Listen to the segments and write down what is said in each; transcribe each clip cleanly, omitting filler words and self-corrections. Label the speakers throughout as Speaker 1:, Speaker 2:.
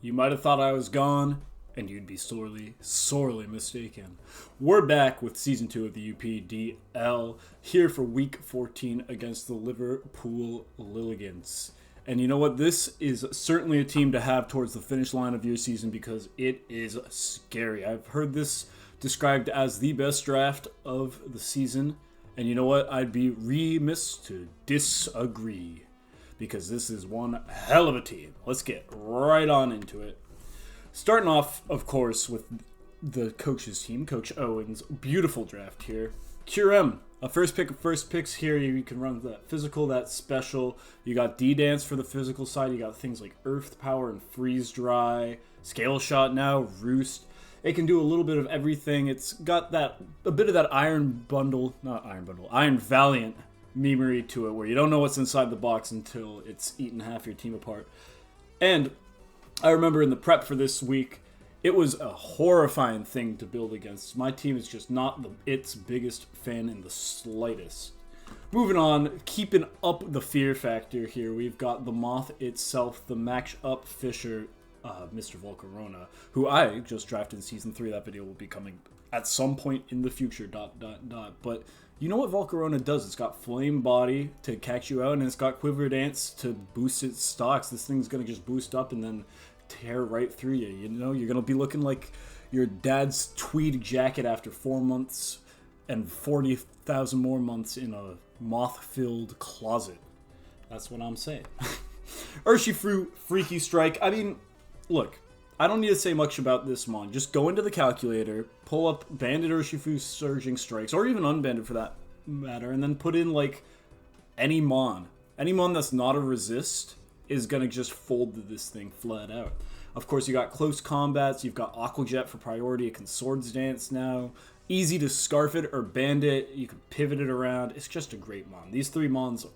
Speaker 1: You might have thought I was gone, and you'd be sorely, sorely mistaken. We're back with Season 2 of the UPDL, here for Week 14 against the Liverpool Lilligants. And you know what? This is certainly a team to have towards the finish line of your season because it is scary. I've heard this described as the best draft of the season. And you know what? I'd be remiss to disagree because this is one hell of a team. Let's get right on into it. Starting off, of course, with the coach's team, Coach Owen's beautiful draft here. QM, a first picks here. You can run that physical, that special. You got D-Dance for the physical side. You got things like Earth Power and Freeze Dry. Scale Shot now, Roost. It can do a little bit of everything. It's got a bit of that Iron Valiant memory to it where you don't know what's inside the box until it's eaten half your team apart. And I remember in the prep for this week, it was a horrifying thing to build against. My team is just not its biggest fan in the slightest. Moving on, keeping up the fear factor here, we've got the Moth itself, the Match Up Fisher, Mr. Volcarona, who I just drafted in Season 3. That video will be coming at some point in the future, ... But you know what Volcarona does? It's got Flame Body to catch you out, and it's got Quiver Dance to boost its stocks. This thing's going to just boost up and then tear right through you. You know, you're going to be looking like your dad's tweed jacket after 4 months and 40,000 more months in a moth-filled closet. That's what I'm saying. Urshifu Freaky Strike. I mean, look, I don't need to say much about this mon. Just go into the calculator, pull up Banded Urshifu Surging Strikes, or even Unbanded for that matter, and then put in, like, any mon. Any mon that's not a resist is going to just fold this thing flat out. Of course, you got Close Combats, you've got Aqua Jet for priority, it can Swords Dance now. Easy to Scarf it or band it, you can pivot it around. It's just a great mon. These three mons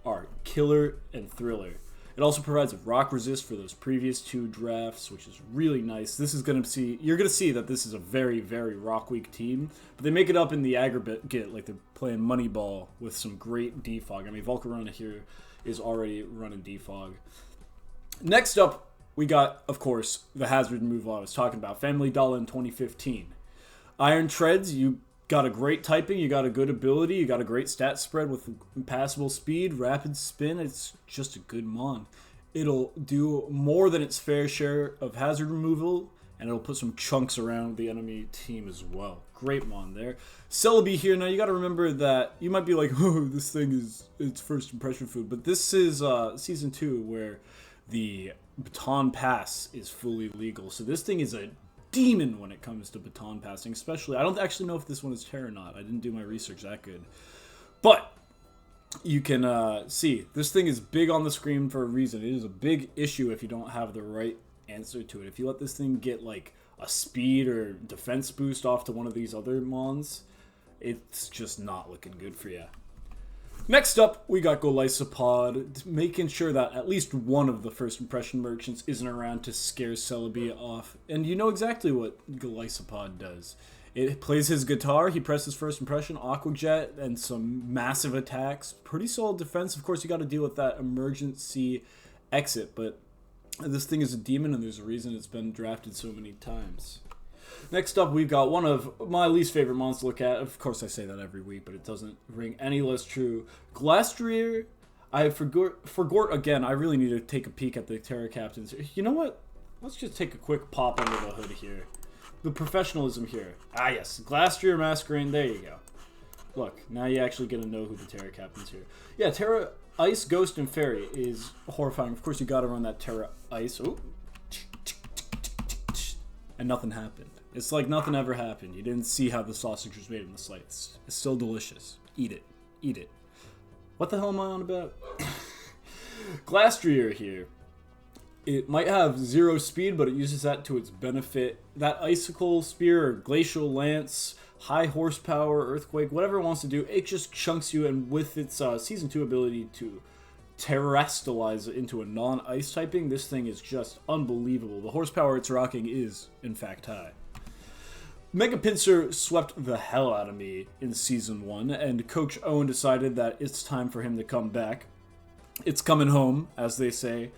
Speaker 1: are Killer and Thriller. It also provides a rock resist for those previous two drafts, which is really nice. This is going to see, you're going to see that this is a very, very rock weak team, but they make it up in the aggregate, like they're playing Moneyball with some great defog. I mean, Volcarona here is already running defog. Next up, we got, of course, the hazard move I was talking about, Family Dollar in 2015. Iron Treads, you got a great typing, you got a good ability, you got a great stat spread with impassable speed, rapid spin. It's just a good mon. It'll do more than its fair share of hazard removal, and it'll put some chunks around the enemy team as well. Great mon there. Celebi here. Now you got to remember that you might be like, oh, this thing is its first impression food, but this is Season 2 where the baton pass is fully legal. So this thing is a demon when it comes to baton passing, especially. I don't actually know if this one is Terra or not. I didn't do my research that good. But you can see this thing is big on the screen for a reason. It is a big issue if you don't have the right answer to it. If you let this thing get like a speed or defense boost off to one of these other mons, it's just not looking good for you. Next up, we got Golisopod, making sure that at least one of the first impression merchants isn't around to scare Celebi off. And you know exactly what Golisopod does. It plays his guitar, he presses first impression, Aqua Jet, and some massive attacks. Pretty solid defense. Of course, you got to deal with that emergency exit, but this thing is a demon, and there's a reason it's been drafted so many times. Next up, we've got one of my least favorite mons to look at. Of course, I say that every week, but it doesn't ring any less true. Glastrier, I forgot again. I really need to take a peek at the Terra Captains. You know what? Let's just take a quick pop under the hood here. The professionalism here. Ah, yes. Glastrier Masquerade. There you go. Look, now you actually get to know who the Terra Captains here. Yeah, Terra Ice, Ghost, and Fairy is horrifying. Of course, you got to run that Terra Ice. Ooh. And nothing happened. It's like nothing ever happened. You didn't see how the sausage was made in the slice. It's still delicious. Eat it. Eat it. What the hell am I on about? Glastrier here. It might have 0 speed, but it uses that to its benefit. That Icicle Spear or Glacial Lance, high horsepower, Earthquake, whatever it wants to do, it just chunks you, and with its Season 2 ability to terrestrialize it into a non-ice typing, this thing is just unbelievable. The horsepower it's rocking is, in fact, high. Mega Pinsir swept the hell out of me in Season 1, and Coach Owen decided that it's time for him to come back. It's coming home, as they say.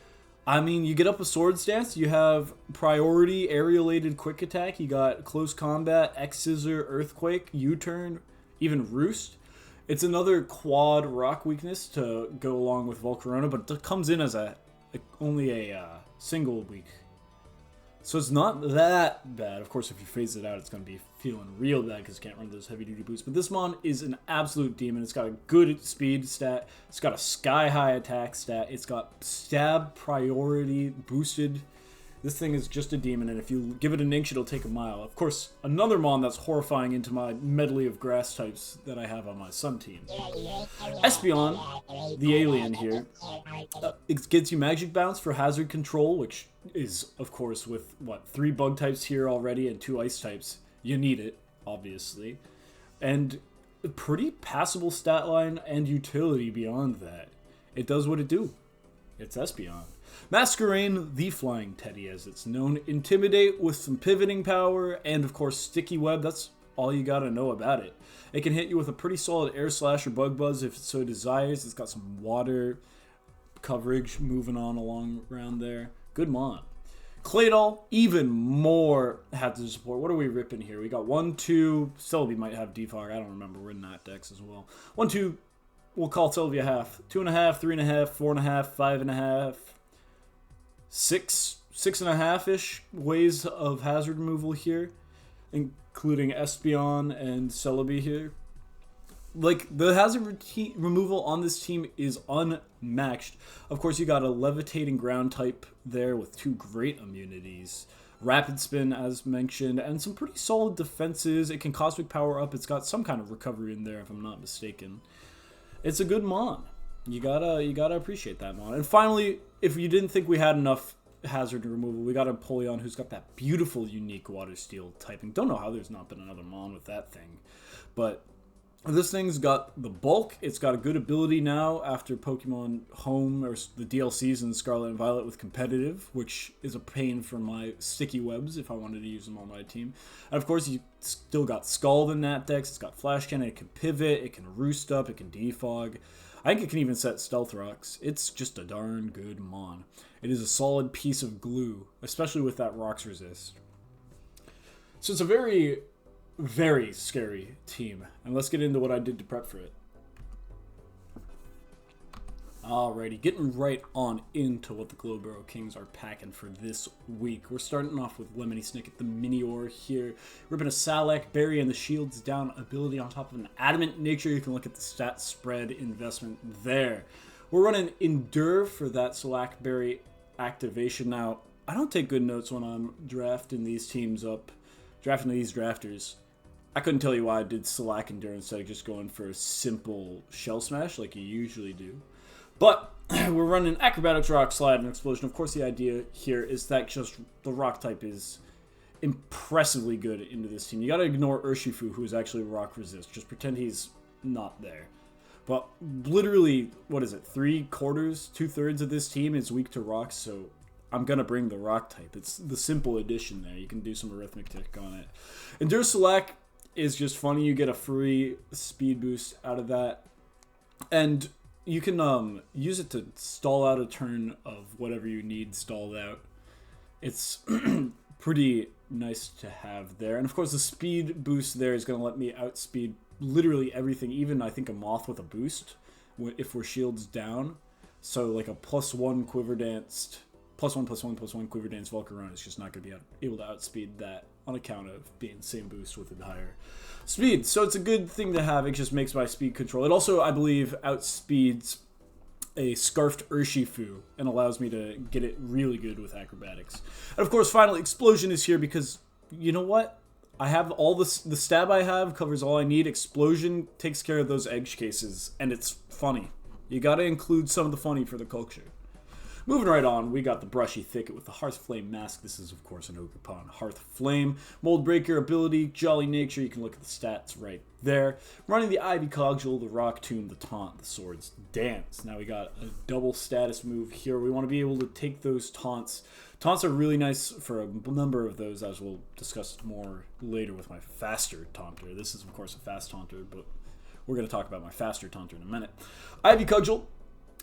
Speaker 1: I mean, you get up a Swords Dance, you have priority, aerialated quick attack, you got close combat, X Scissor, Earthquake, U-turn, even Roost. It's another quad rock weakness to go along with Volcarona, but it comes in as only a single weak. So it's not that bad. Of course, if you phase it out, it's going to be feeling real bad because you can't run those heavy-duty boosts. But this mon is an absolute demon. It's got a good speed stat. It's got a sky-high attack stat. It's got stab priority boosted. This thing is just a demon, and if you give it an inch, it'll take a mile. Of course, another mon that's horrifying into my medley of grass types that I have on my Sun team. Espeon, the alien here, it gets you Magic Bounce for hazard control, which is, of course, with, 3 bug types here already and 2 ice types. You need it, obviously. And a pretty passable stat line and utility beyond that. It does what it do. It's Espeon. Masquerain, the Flying Teddy as it's known. Intimidate with some pivoting power and, of course, Sticky Web. That's all you gotta know about it. It can hit you with a pretty solid Air Slash or Bug Buzz if it so desires. It's got some water coverage moving on along around there. Good mon. Claydol, even more hazard support. What are we ripping here? We got 1, 2. Celebi might have Defog. I don't remember. We're in that decks as well. 1, 2. We'll call Celebi a half. 2.5, 3.5, 4.5, 5.5. 6.5-ish ways of hazard removal here, including Espeon and Celebi here. Like, the hazard removal on this team is unmatched. Of course, you got a levitating ground type there with 2 great immunities. Rapid Spin, as mentioned, and some pretty solid defenses. It can Cosmic Power up. It's got some kind of recovery in there, if I'm not mistaken. It's a good mon. You gotta appreciate that mon. And finally, if you didn't think we had enough hazard removal, we got Empoleon, who's got that beautiful, unique Water Steel typing. Don't know how there's not been another mon with that thing. But this thing's got the bulk. It's got a good ability now after Pokemon Home, or the DLCs in Scarlet and Violet with competitive, which is a pain for my Sticky Webs if I wanted to use them on my team. And of course, you still got Scald in that dex. It's got Flash Cannon. It can pivot. It can roost up. It can defog. I think it can even set Stealth Rocks. It's just a darn good mon. It is a solid piece of glue, especially with that Rocks Resist. So it's a very, very scary team. And let's get into what I did to prep for it. Alrighty, getting right on into what the Glowboro Kings are packing for this week. We're starting off with Lemony Snicket, the Minior here. Ripping a Salac Berry and the Shields Down ability on top of an Adamant Nature. You can look at the stat spread investment there. We're running Endure for that Salac Berry activation. Now, I don't take good notes when I'm drafting these teams up, drafting these drafters. I couldn't tell you why I did Salac Endure instead of just going for a simple Shell Smash like you usually do. But we're running Acrobatics, Rock Slide, and Explosion. Of course, the idea here is that just the Rock type is impressively good into this team. You gotta ignore Urshifu, who is actually Rock Resist. Just pretend he's not there. But literally, what is it? 3/4, 2/3 of this team is weak to rocks, so I'm gonna bring the Rock type. It's the simple addition there. You can do some arithmetic on it. Endure Salac is just funny. You get a free speed boost out of that. And you can use it to stall out a turn of whatever you need stalled out. It's pretty nice to have there. And of course, the speed boost there is going to let me outspeed literally everything, even I think a Moth with a boost if we're shields down. So like a +1 Quiver Danced, +1/+1/+1 Quiver Dance Volcarona is just not going to be able to outspeed that on account of being the same boost with a higher speed. So it's a good thing to have. It just makes my speed control. It also, I believe, outspeeds a Scarfed Urshifu and allows me to get it really good with acrobatics. And of course, finally, Explosion is here because, you know what? I have all the stab I have covers all I need. Explosion takes care of those edge cases, and it's funny. You gotta include some of the funny for the culture. Moving right on, we got the Brushy Thicket with the Hearth Flame Mask. This is, of course, an Ogerpon Hearth Flame. Mold Breaker ability, Jolly Nature. You can look at the stats right there. Running the Ivy Cogule, the Rock Tomb, the Taunt, the Swords Dance. Now we got a double status move here. We want to be able to take those taunts. Taunts are really nice for a number of those, as we'll discuss more later with my faster Taunter. This is, of course, a fast Taunter, but we're going to talk about my faster Taunter in a minute. Ivy Cudgel,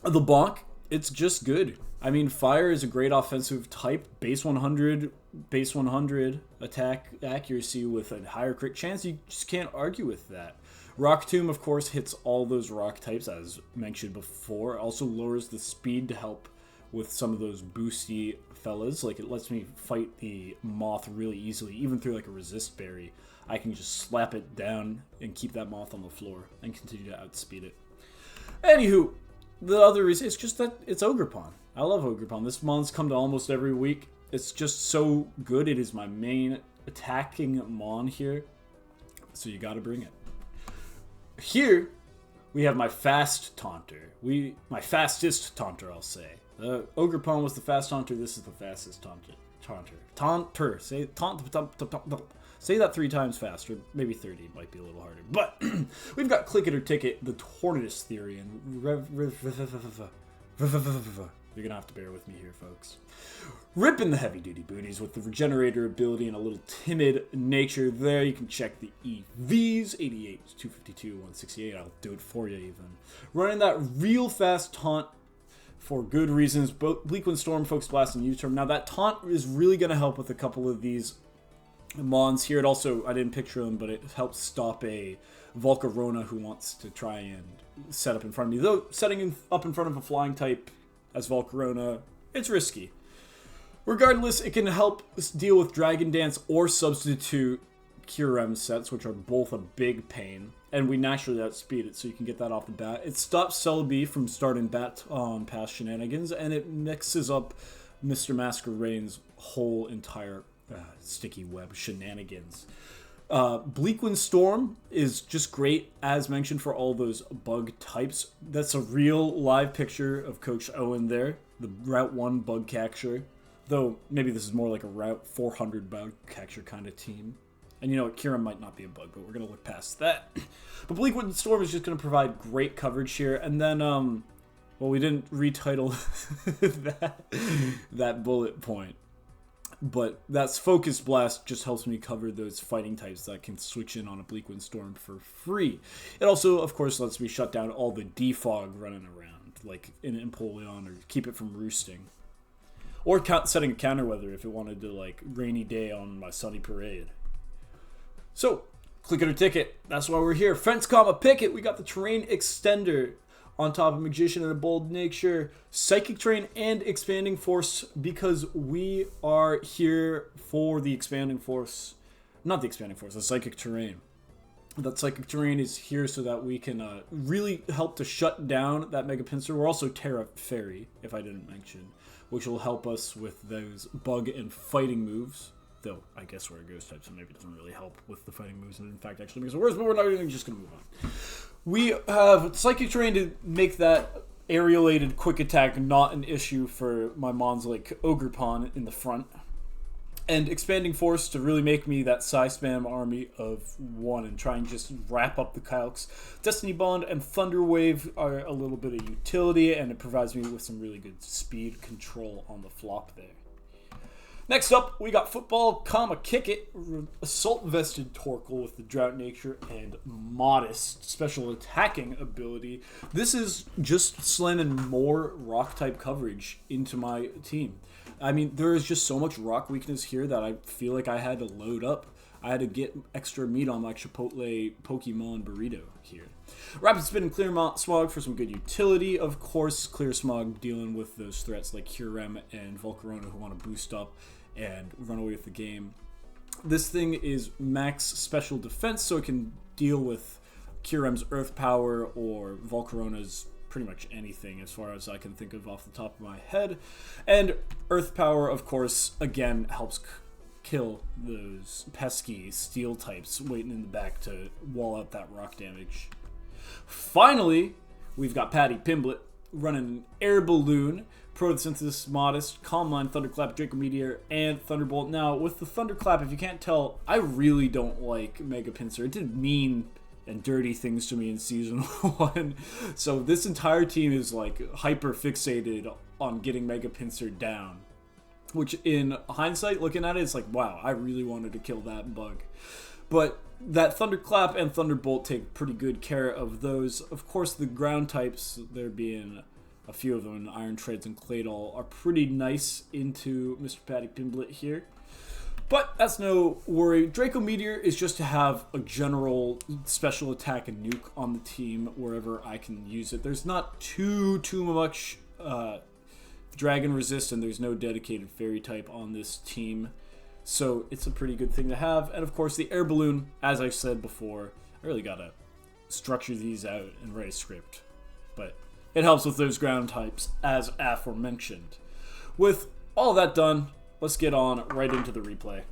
Speaker 1: the Bonk. It's just good. I mean, fire is a great offensive type. Base 100 attack accuracy with a higher crit chance. You just can't argue with that. Rock Tomb, of course, hits all those rock types, as mentioned before. Also lowers the speed to help with some of those boosty fellas. Like, it lets me fight the moth really easily, even through like a resist berry. I can just slap it down and keep that moth on the floor and continue to outspeed it. Anywho, the other reason is just that it's Ogerpon. I love Ogerpon. This mon's come to almost every week. It's just so good. It is my main attacking mon here, so you gotta bring it. Here, we have my fast taunter. My fastest taunter, I'll say. Ogerpon was the fast taunter. This is the fastest taunter. Taunter. Say that 3 times faster. Maybe 30 might be a little harder. But we've got Click It or Ticket, the Tortoise Theory, and you're gonna have to bear with me here, folks. Ripping the heavy-duty booties with the Regenerator ability and a little timid nature there. You can check the EVs, 88, 252, 168. I'll do it for you even. Running that real fast taunt for good reasons. Both Bleak Wind Storm, Focus Blast, and U-Turn. Now that taunt is really gonna help with a couple of these mons here. It also, I didn't picture them, but it helps stop a Volcarona who wants to try and set up in front of me. Though, setting up in front of a flying type as Volcarona, it's risky. Regardless, it can help us deal with Dragon Dance or substitute Kyurem sets, which are both a big pain. And we naturally outspeed it, so you can get that off the bat. It stops Celebi from starting bat on past shenanigans, and it mixes up Mr. Masquerade's whole entire sticky web shenanigans. Bleak Wind Storm is just great, as mentioned, for all those bug types. That's a real live picture of Coach Owen there, the Route 1 bug catcher. Though, maybe this is more like a Route 400 bug catcher kind of team. And you know what, Kyurem might not be a bug, but we're going to look past that. But Bleak Wind Storm is just going to provide great coverage here. And then, well, we didn't retitle that bullet point. But that's Focus Blast just helps me cover those fighting types that can switch in on a Bleak Wind Storm for free. It also, of course, lets me shut down all the defog running around, like in Empoleon, or keep it from roosting. Or setting a counter weather if it wanted to, like, rainy day on my sunny parade. So, Click It or Ticket. That's why we're here. Fence, Picket. We got the Terrain Extender on top of Magician and a Bold Nature, Psychic Terrain, and Expanding Force, because we are here for the Expanding Force. Not the Expanding Force, the Psychic Terrain. That Psychic Terrain is here so that we can really help to shut down that Mega Pinsir. We're also Terra Fairy, if I didn't mention, which will help us with those bug and fighting moves. Though, I guess we're a ghost type, so maybe it doesn't really help with the fighting moves, and in fact actually makes it worse, but we're not even just going to move on. We have Psychic Terrain to make that aerialated quick attack not an issue for my mons like Ogerpon in the front. And Expanding Force to really make me that Psy-Spam army of 1 and try and just wrap up the Calcs. Destiny Bond and Thunder Wave are a little bit of utility, and it provides me with some really good speed control on the flop there. Next up, we got Football, Kick It, Assault Vested Torkoal with the Drought Nature and Modest special attacking ability. This is just slamming more rock type coverage into my team. I mean, there is just so much rock weakness here that I feel like I had to load up. I had to get extra meat on my Chipotle Pokemon burrito here. Rapid Spin and Clear Smog for some good utility. Of course, Clear Smog dealing with those threats like Kyurem and Volcarona who want to boost up and run away with the game. This thing is max special defense, so it can deal with Kyurem's Earth Power or Volcarona's pretty much anything as far as I can think of off the top of my head. And Earth Power, of course, again helps kill those pesky steel types waiting in the back to wall out that rock damage. Finally, we've got Patty Pimblett running an Air Balloon, Photosynthesis, Modest, Calm Mind, Thunderclap, Draco Meteor, and Thunderbolt. Now, with the Thunderclap, if you can't tell, I really don't like Mega Pinsir. It did mean and dirty things to me in Season 1. So this entire team is like hyper fixated on getting Mega Pinsir down. Which in hindsight, looking at it, it's like, wow, I really wanted to kill that bug. But that Thunderclap and Thunderbolt take pretty good care of those. Of course, the ground types, there being a few of them in Iron Treads and Claydol are pretty nice into Mr. Patty Pimblett here. But that's no worry. Draco Meteor is just to have a general special attack and nuke on the team wherever I can use it. There's not too much dragon resist, and there's no dedicated fairy type on this team. So it's a pretty good thing to have. And of course the air balloon, as I said before, I really gotta structure these out and write a script. But it helps with those ground types as aforementioned. With all that done, let's get on right into the replay.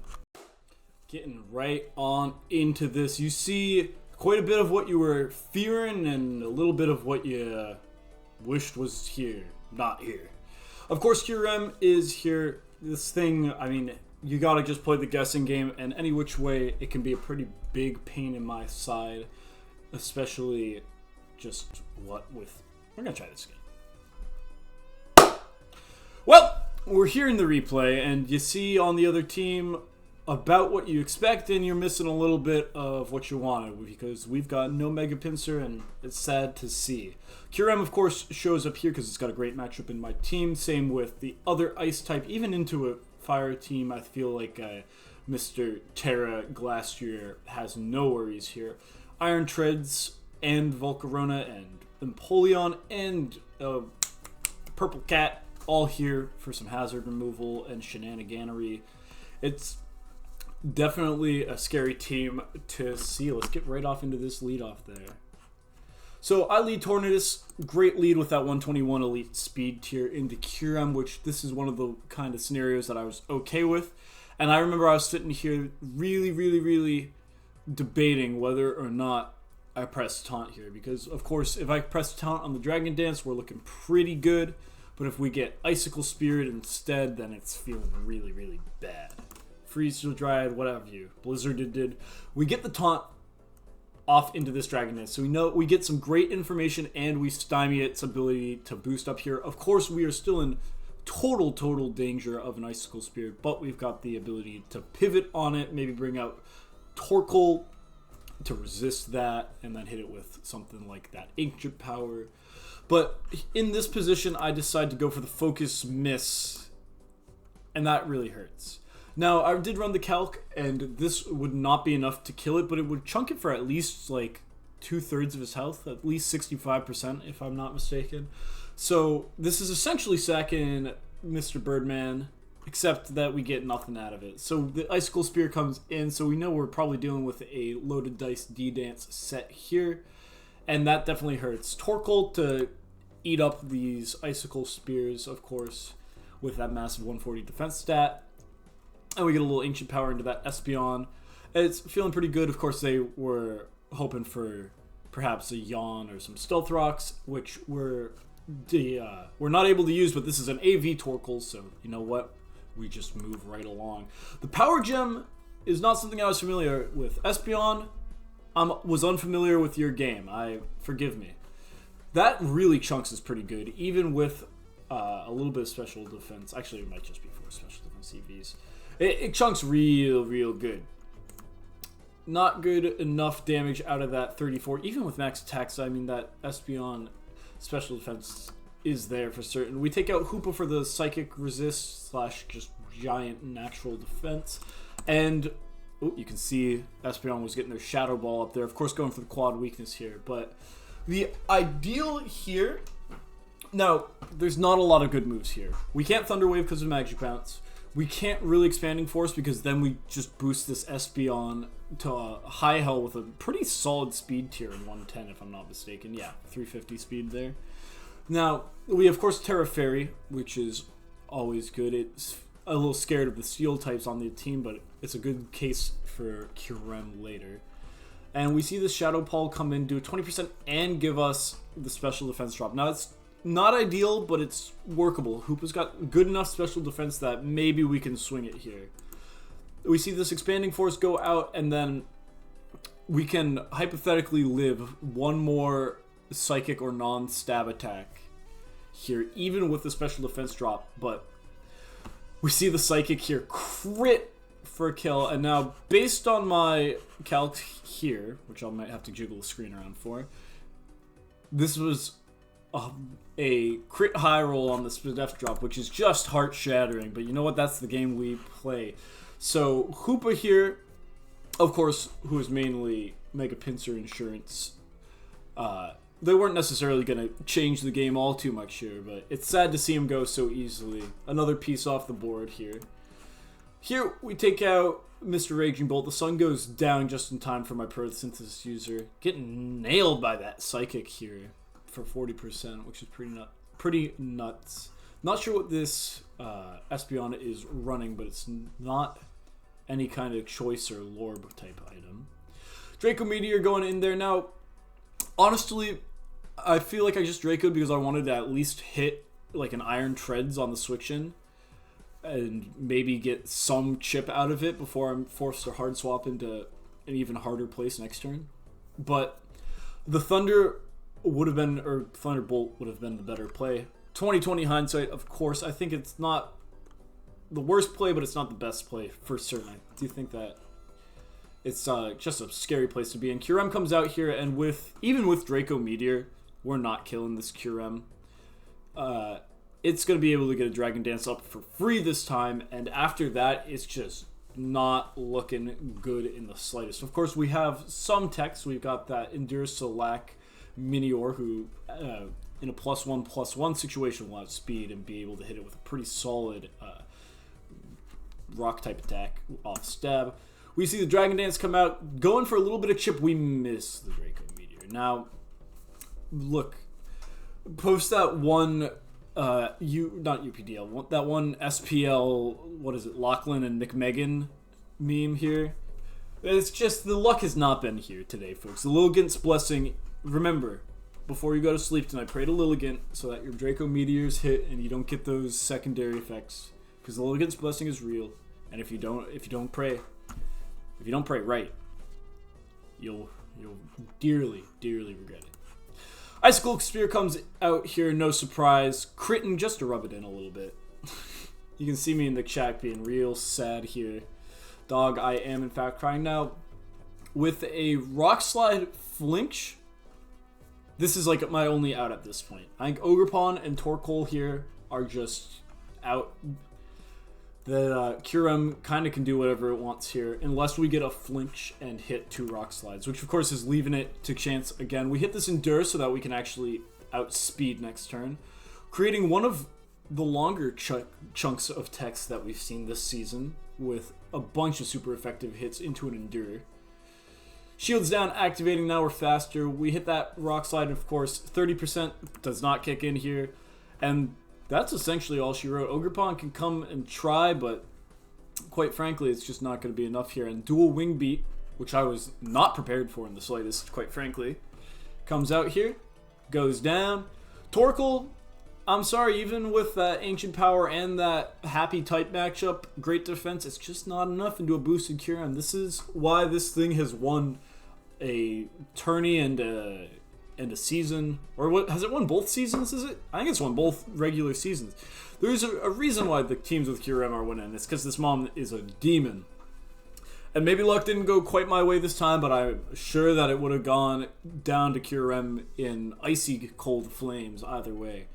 Speaker 1: Getting right on into this. You see quite a bit of what you were fearing and a little bit of what you wished was here, not here. Of course, QRM is here. This thing, I mean, you gotta just play the guessing game, and any which way, it can be a pretty big pain in my side. Especially just what with... We're gonna try this again. Well, we're here in the replay, and you see on the other team about what you expect, and you're missing a little bit of what you wanted, because we've got no Mega Pinsir, and it's sad to see. QRM, of course, shows up here because it's got a great matchup in my team. Same with the other Ice type. Even into a Fire team, I feel like Mr. Terra Glacier has no worries here. Iron Treads and Volcarona and Empoleon and Purple Cat all here for some hazard removal and shenaniganery. It's definitely a scary team to see. Let's get right off into this lead off there. So I lead Tornadus, great lead with that 121 elite speed tier into QRM, which this is one of the kind of scenarios that I was okay with. And I remember I was sitting here really debating whether or not I press taunt here, because of course if I press taunt on the Dragon Dance, we're looking pretty good, but if we get Icicle Spirit instead, then it's feeling really bad. Freeze to Dryad, whatever you Blizzard did. We get the taunt off into this Dragon Dance, so we know we get some great information and we stymie its ability to boost up here. Of course, we are still in total danger of an Icicle Spirit, but we've got the ability to pivot on it, maybe bring out Torkoal to resist that, and then hit it with something like that Ancient Power. But in this position, I decide to go for the Focus Miss, and that really hurts. Now, I did run the calc, and this would not be enough to kill it, but it would chunk it for at least, like, 2/3 of his health, at least 65%, if I'm not mistaken. So, this is essentially sacking Mr. Birdman, except that we get nothing out of it. So, the Icicle Spear comes in, so we know we're probably dealing with a loaded dice D-Dance set here, and that definitely hurts. Torkoal to eat up these Icicle Spears, of course, with that massive 140 defense stat. And we get a little Ancient Power into that Espeon. It's feeling pretty good. Of course, they were hoping for perhaps a Yawn or some Stealth Rocks, which we're not able to use, but this is an AV Torkoal, so you know what? We just move right along. The Power Gem is not something I was familiar with. Espeon, was unfamiliar with your game. Forgive me. That really chunks is pretty good, even with a little bit of special defense. Actually, it might just be for special defense CVs. It chunks real good. Not good enough damage out of that 34. Even with max attacks, I mean, that Espeon special defense is there for certain. We take out Hoopa for the psychic resist / just giant natural defense. And you can see Espeon was getting their Shadow Ball up there. Of course, going for the quad weakness here. But the ideal here... Now, there's not a lot of good moves here. We can't Thunder Wave because of Magic Bounce. We can't really Expanding Force because then we just boost this Espeon to a high hell with a pretty solid speed tier in 110, if I'm not mistaken. Yeah, 350 speed there. Now, we of course Terra Fairy, which is always good. It's a little scared of the Steel types on the team, but it's a good case for QRM later. And we see the Shadow Ball come in, do a 20% and give us the special defense drop. Now, it's not ideal, but it's workable. Hoopa's got good enough special defense that maybe we can swing it here. We see this Expanding Force go out, and then we can hypothetically live one more Psychic or non-stab attack here, even with the special defense drop. But we see the Psychic here crit for a kill, and now based on my calc here, which I might have to jiggle the screen around for, this was a crit high roll on the Spadef drop, which is just heart-shattering. But you know what? That's the game we play. So Hoopa here, of course, who is mainly Mega Pincer Insurance. They weren't necessarily going to change the game all too much here, but it's sad to see him go so easily. Another piece off the board here. Here we take out Mr. Raging Bolt. The sun goes down just in time for my Photosynthesis user. Getting nailed by that Psychic here for 40%, which is pretty nuts. Not sure what this Espeon is running, but it's not any kind of choice or lorb type item. Draco Meteor going in there. Now, honestly, I feel like I just Draco'd because I wanted to at least hit like an Iron Treads on the switch-in and maybe get some chip out of it before I'm forced to hard swap into an even harder place next turn. But the Thunder would have been, or Thunderbolt would have been the better play. 2020 hindsight, of course. I think it's not the worst play, but it's not the best play for certain. I do think that it's just a scary place to be in. Kyurem comes out here, and even with Draco Meteor, we're not killing this Kyurem. It's going to be able to get a Dragon Dance up for free this time, and after that, it's just not looking good in the slightest. Of course, we have some techs. We've got that Endure Selak Minior, who in a +1/+1 situation will have speed and be able to hit it with a pretty solid rock type attack off stab. We see the Dragon Dance come out, going for a little bit of chip. We miss the Draco Meteor. Now, look, post that one, not UPDL, that one SPL, what is it, Lachlan and McMegan meme here. It's just, the luck has not been here today, folks. The Lilligants Blessing, remember, before you go to sleep tonight, pray to Lilligant so that your Draco Meteors hit and you don't get those secondary effects. Because the Lilligant's Blessing is real, and if you don't pray right, you'll dearly regret it. Icicle Spear comes out here, no surprise. Critting just to rub it in a little bit. You can see me in the chat being real sad here. Dog, I am in fact crying. Now, with a Rock Slide Flinch, this is like my only out at this point. I think Ogerpon and Torkoal here are just out. The Kyurem kind of can do whatever it wants here, unless we get a flinch and hit 2 Rock Slides, which of course is leaving it to chance again. We hit this Endure so that we can actually outspeed next turn, creating one of the longer chunks of text that we've seen this season, with a bunch of super effective hits into an Endure. Shields down, activating, now we're faster. We hit that Rock Slide, of course, 30% does not kick in here, and that's essentially all she wrote. Ogerpon can come and try, but quite frankly, it's just not going to be enough here. And Dual Wing Beat, which I was not prepared for in the slightest, quite frankly, comes out here, goes down. Torkoal, I'm sorry, even with that Ancient Power and that Happy type matchup, great defense, it's just not enough into a boosted Kyurem. This is why this thing has won a tourney and a season, or what, has it won both seasons? Is it? I think it's won both regular seasons. There's a reason why the teams with Kyurem are winning. It's because this mom is a demon. And maybe luck didn't go quite my way this time, but I'm sure that it would have gone down to Kyurem in icy cold flames either way.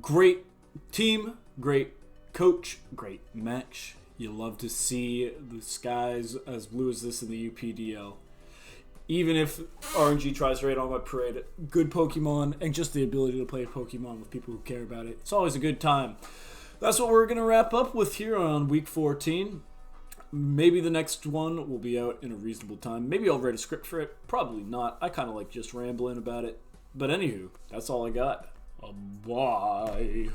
Speaker 1: Great team, great coach, great match. You love to see the skies as blue as this in the UPDL. Even if RNG tries to raid on my parade, good Pokemon, and just the ability to play Pokemon with people who care about it. It's always a good time. That's what we're going to wrap up with here on week 14. Maybe the next one will be out in a reasonable time. Maybe I'll write a script for it. Probably not. I kind of like just rambling about it. But anywho, that's all I got. Bye.